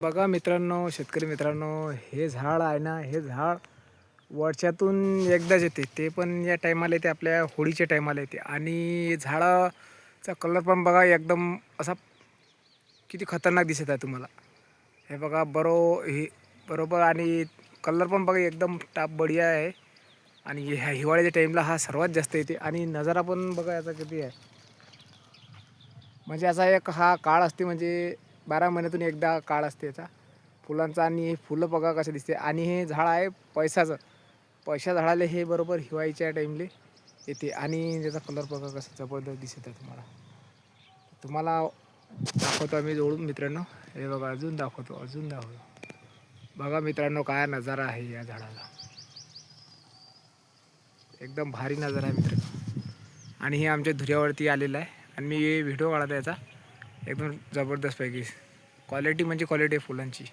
बघा मित्रांनो, शेतकरी मित्रांनो, हे झाड आहे ना, हे झाड वर्षातून एकदाच येते. ते पण या टायमाला येते, आपल्या होळीच्या टायमाला येते. आणि झाडाचा कलर पण बघा एकदम असा किती खतरनाक दिसत आहे तुम्हाला. हे बघा हे बरोबर. आणि कलर पण बघा एकदम टाप बढिया आहे. आणि ह्या हिवाळ्याच्या टाईमला हा सर्वात जास्त येते. आणि नजारा पण बघा याचा किती आहे. म्हणजे असा एक हा काळ असते, म्हणजे 12 महिन्यातून एकदा काळ असते याचा फुलांचा. आणि फुलं बघा कसे दिसते. आणि हे झाड आहे पैसा झाडाला हे बरोबर हिवाळीच्या टाईमले येते. आणि त्याचा कलर बघा कसा जबरदस्त दिसत आहे तुम्हाला. तुम्हाला दाखवतो आम्ही जवळून मित्रांनो. हे बघा, अजून दाखवतो. बघा मित्रांनो, काय नजारा आहे या झाडाला. एकदम भारी नजारा आहे मित्रांनो. आणि हे आमच्या धुऱ्यावरती आलेलं आहे. आणि मी व्हिडिओ काढतो याचा एकदम जबरदस्त पैकी. क्वालिटी म्हणजे क्वालिटी आहे फुलांची.